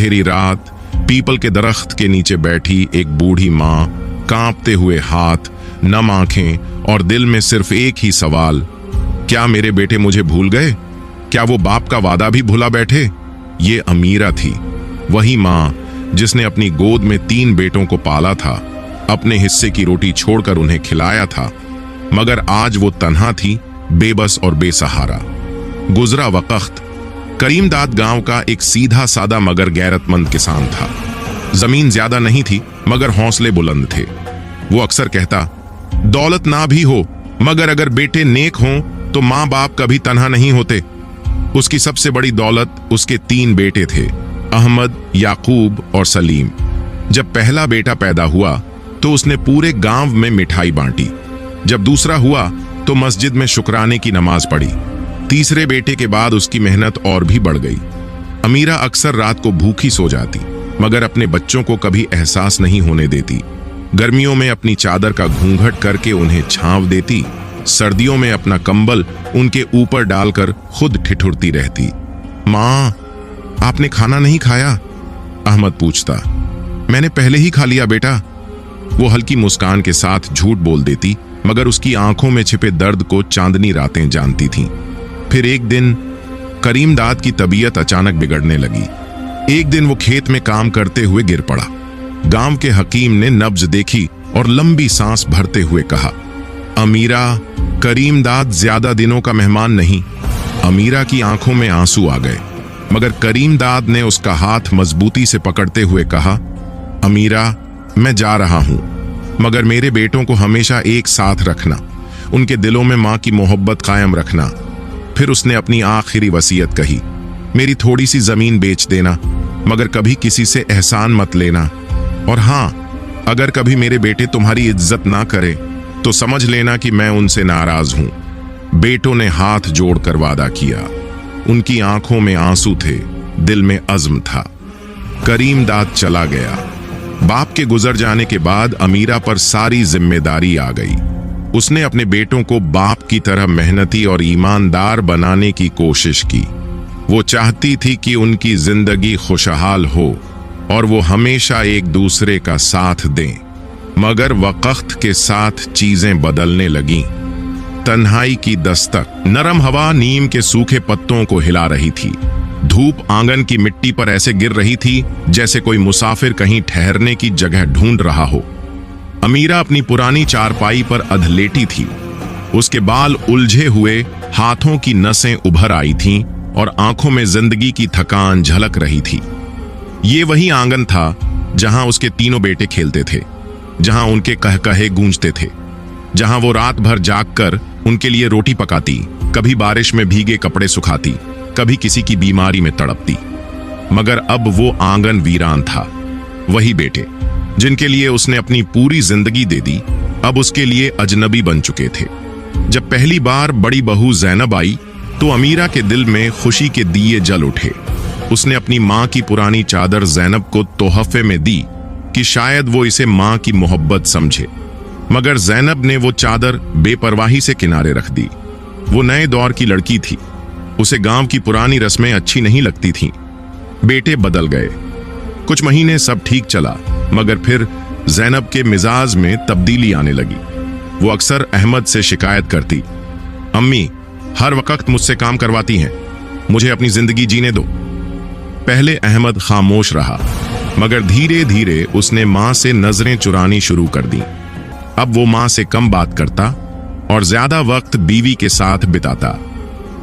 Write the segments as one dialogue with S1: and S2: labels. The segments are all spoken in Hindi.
S1: अंधेरी रात पीपल के दरख्त के नीचे बैठी एक बूढ़ी माँ, कांपते हुए हाथ, नम आंखें और दिल में सिर्फ एक ही सवाल, क्या मेरे बेटे मुझे भूल गए? क्या वो बाप का वादा भी भुला बैठे? ये अमीरा थी, वही माँ जिसने अपनी गोद में 3 बेटों को पाला था, अपने हिस्से की रोटी छोड़कर उन्हें खिलाया था, मगर आज वो तन्हा थी, बेबस और बेसहारा। गुजरा वक्त करीमदाद गांव का एक सीधा सादा मगर गैरतमंद किसान था। जमीन ज्यादा नहीं थी मगर हौसले बुलंद थे। वो अक्सर कहता, दौलत ना भी हो मगर अगर बेटे नेक हों तो माँ बाप कभी तन्हा नहीं होते। उसकी सबसे बड़ी दौलत उसके 3 बेटे थे, अहमद, याकूब और सलीम। जब पहला बेटा पैदा हुआ तो उसने पूरे गांव में मिठाई बांटी। जब दूसरा हुआ तो मस्जिद में शुक्राने की नमाज पढ़ी। तीसरे बेटे के बाद उसकी मेहनत और भी बढ़ गई। अमीरा अक्सर रात को भूखी सो जाती मगर अपने बच्चों को कभी एहसास नहीं होने देती। गर्मियों में अपनी चादर का घूंघट करके उन्हें छांव देती, सर्दियों में अपना कंबल उनके ऊपर डालकर खुद ठिठुरती रहती। माँ, आपने खाना नहीं खाया? अहमद पूछता। मैंने पहले ही खा लिया बेटा। वो हल्की मुस्कान के साथ झूठ बोल देती मगर उसकी आंखों में छिपे दर्द को चांदनी रातें जानती थीं। फिर एक दिन करीमदाद की तबीयत अचानक बिगड़ने लगी। एक दिन वो खेत में काम करते हुए गिर पड़ा। गांव के हकीम ने नब्ज देखी और लंबी सांस भरते हुए कहा, अमीरा, करीमदाद ज्यादा दिनों का मेहमान नहीं। अमीरा की आंखों में आंसू आ गए मगर करीमदाद ने उसका हाथ मजबूती से पकड़ते हुए कहा, अमीरा, मैं जा रहा हूं मगर मेरे बेटों को हमेशा एक साथ रखना, उनके दिलों में मां की मोहब्बत कायम रखना। फिर उसने अपनी आखिरी वसीयत कही, मेरी थोड़ी सी जमीन बेच देना मगर कभी किसी से एहसान मत लेना। और हां, अगर कभी मेरे बेटे तुम्हारी इज्जत ना करे तो समझ लेना कि मैं उनसे नाराज हूं। बेटों ने हाथ जोड़कर वादा किया। उनकी आंखों में आंसू थे, दिल में अज़्म था। करीमदाद चला गया। बाप के गुजर जाने के बाद अमीरा पर सारी जिम्मेदारी आ गई। उसने अपने बेटों को बाप की तरह मेहनती और ईमानदार बनाने की कोशिश की। वो चाहती थी कि उनकी जिंदगी खुशहाल हो और वो हमेशा एक दूसरे का साथ दें। मगर वक्त के साथ चीजें बदलने लगीं। तन्हाई की दस्तक, नरम हवा नीम के सूखे पत्तों को हिला रही थी। धूप आंगन की मिट्टी पर ऐसे गिर रही थी जैसे कोई मुसाफिर कहीं ठहरने की जगह ढूंढ रहा हो। अमीरा अपनी पुरानी चारपाई पर अधलेटी थी। उसके बाल उलझे हुए, हाथों की नसें उभर आई थीं और आंखों में जिंदगी की थकान झलक रही थी। ये वही आंगन था जहां उसके 3 बेटे खेलते थे, जहां उनके कहकहे गूंजते थे, जहां वो रात भर जागकर उनके लिए रोटी पकाती, कभी बारिश में भीगे कपड़े सुखाती, कभी किसी की बीमारी में तड़पती। मगर अब वो आंगन वीरान था। वही बेटे जिनके लिए उसने अपनी पूरी जिंदगी दे दी, अब उसके लिए अजनबी बन चुके थे। जब पहली बार बड़ी बहू जैनब आई तो अमीरा के दिल में खुशी के दिए जल उठे। उसने अपनी माँ की पुरानी चादर जैनब को तोहफे में दी कि शायद वो इसे माँ की मोहब्बत समझे, मगर जैनब ने वो चादर बेपरवाही से किनारे रख दी। वो नए दौर की लड़की थी, उसे गांव की पुरानी रस्में अच्छी नहीं लगती थीं। बेटे बदल गए। कुछ महीने सब ठीक चला मगर फिर जैनब के मिजाज में तब्दीली आने लगी। वो अक्सर अहमद से शिकायत करती, अम्मी हर वक्त मुझसे काम करवाती हैं, मुझे अपनी जिंदगी जीने दो। पहले अहमद खामोश रहा मगर धीरे धीरे उसने मां से नजरें चुरानी शुरू कर दी। अब वो मां से कम बात करता और ज्यादा वक्त बीवी के साथ बिताता।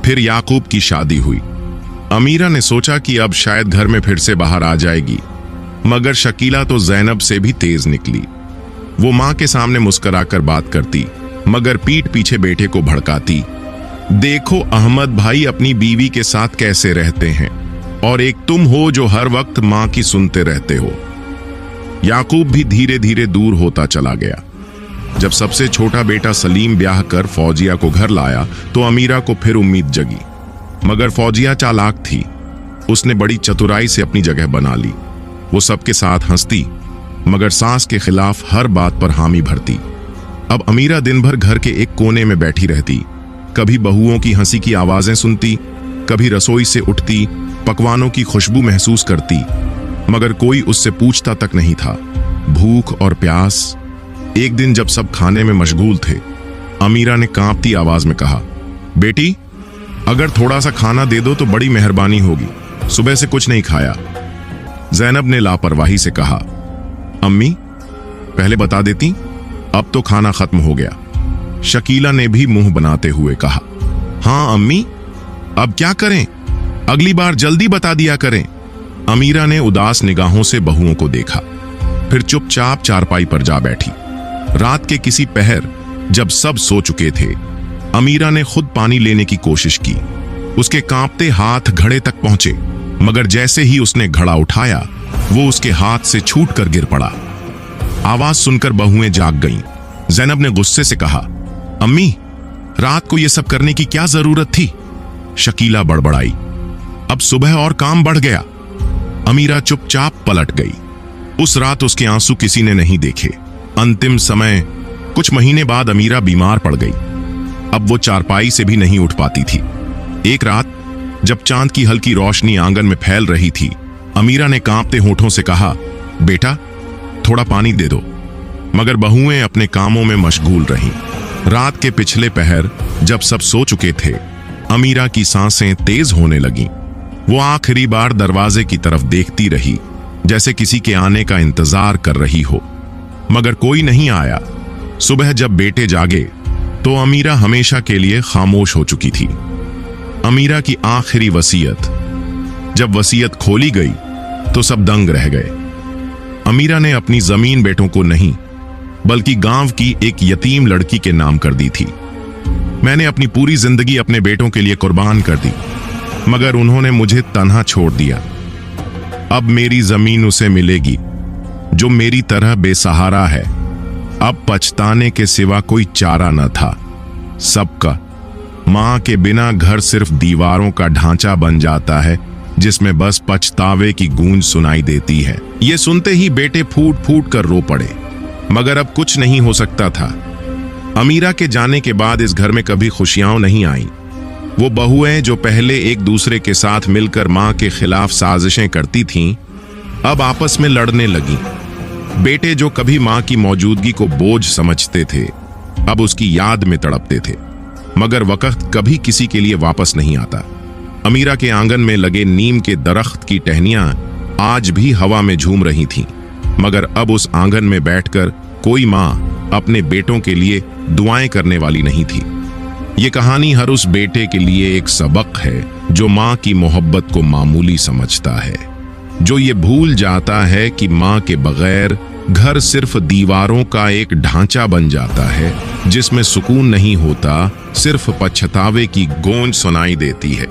S1: फिर याकूब की शादी हुई। अमीरा ने सोचा कि अब शायद घर में फिर से बाहर आ जाएगी, मगर शकीला तो जैनब से भी तेज निकली। वो मां के सामने मुस्कुराकर बात करती मगर पीठ पीछे बेटे को भड़काती, देखो अहमद भाई अपनी बीवी के साथ कैसे रहते हैं और एक तुम हो जो हर वक्त मां की सुनते रहते हो। याकूब भी धीरे धीरे दूर होता चला गया। जब सबसे छोटा बेटा सलीम ब्याह कर फौजिया को घर लाया तो अमीरा को फिर उम्मीद जगी, मगर फौजिया चालाक थी। उसने बड़ी चतुराई से अपनी जगह बना ली। वो सबके साथ हंसती मगर सास के खिलाफ हर बात पर हामी भरती। अब अमीरा दिन भर घर के एक कोने में बैठी रहती, कभी बहुओं की हंसी की आवाजें सुनती, कभी रसोई से उठती पकवानों की खुशबू महसूस करती मगर कोई उससे पूछता तक नहीं था। भूख और प्यास। एक दिन जब सब खाने में मशगूल थे, अमीरा ने कांपती आवाज में कहा, बेटी, अगर थोड़ा सा खाना दे दो तो बड़ी मेहरबानी होगी, सुबह से कुछ नहीं खाया। जैनब ने लापरवाही से कहा, अम्मी, पहले बता देती, अब तो खाना खत्म हो गया। शकीला ने भी मुंह बनाते हुए कहा, हाँ अम्मी, अब क्या करें, अगली बार जल्दी बता दिया करें। अमीरा ने उदास निगाहों से बहुओं को देखा, फिर चुपचाप चारपाई पर जा बैठी। रात के किसी पहर जब सब सो चुके थे, अमीरा ने खुद पानी लेने की कोशिश की। उसके कांपते हाथ घड़े तक पहुंचे, मगर जैसे ही उसने घड़ा उठाया, वो उसके हाथ से छूटकर गिर पड़ा। आवाज सुनकर बहुएं जाग गईं। जैनब ने गुस्से से कहा, अम्मी, रात को यह सब करने की क्या जरूरत थी? शकीला बड़बड़ाई, अब सुबह और काम बढ़ गया। अमीरा चुपचाप पलट गई। उस रात उसके आंसू किसी ने नहीं देखे। अंतिम समय कुछ महीने बाद अमीरा बीमार पड़ गई। अब वो चारपाई से भी नहीं उठ पाती थी। एक रात जब चांद की हल्की रोशनी आंगन में फैल रही थी, अमीरा ने कांपते होठों से कहा, बेटा, थोड़ा पानी दे दो। मगर बहुएं अपने कामों में मशगूल रहीं। रात के पिछले पहर जब सब सो चुके थे, अमीरा की सांसें तेज होने लगीं। वो आखिरी बार दरवाजे की तरफ देखती रही, जैसे किसी के आने का इंतजार कर रही हो, मगर कोई नहीं आया। सुबह जब बेटे जागे तो अमीरा हमेशा के लिए खामोश हो चुकी थी। अमीरा की आखिरी वसीयत। जब वसीयत खोली गई तो सब दंग रह गए। अमीरा ने अपनी जमीन बेटों को नहीं, बल्कि गांव की एक यतीम लड़की के नाम कर दी थी। मैंने अपनी पूरी जिंदगी अपने बेटों के लिए कुर्बान कर दी, मगर उन्होंने मुझे तन्हा छोड़ दिया। अब मेरी जमीन उसे मिलेगी जो मेरी तरह बेसहारा है। अब पछताने के सिवा कोई चारा न था। सबका मां के बिना घर सिर्फ दीवारों का ढांचा बन जाता है, जिसमें बस पछतावे की गूंज सुनाई देती है। ये सुनते ही बेटे फूट फूट कर रो पड़े, मगर अब कुछ नहीं हो सकता था। अमीरा के जाने के बाद इस घर में कभी खुशियां नहीं आईं। वो बहुएं जो पहले एक दूसरे के साथ मिलकर मां के खिलाफ साजिशें करती थीं, अब आपस में लड़ने लगीं। बेटे जो कभी मां की मौजूदगी को बोझ समझते थे, अब उसकी याद में तड़पते थे, मगर वक्त कभी किसी के लिए वापस नहीं आता। अमीरा के आंगन में लगे नीम के दरख्त की टहनियां आज भी हवा में झूम रही थीं, मगर अब उस आंगन में बैठकर कोई मां अपने बेटों के लिए दुआएं करने वाली नहीं थी। ये कहानी हर उस बेटे के लिए एक सबक है जो मां की मोहब्बत को मामूली समझता है, जो ये भूल जाता है कि मां के बगैर घर सिर्फ दीवारों का एक ढांचा बन जाता है, जिसमें सुकून नहीं होता, सिर्फ पछतावे की गूंज सुनाई देती है।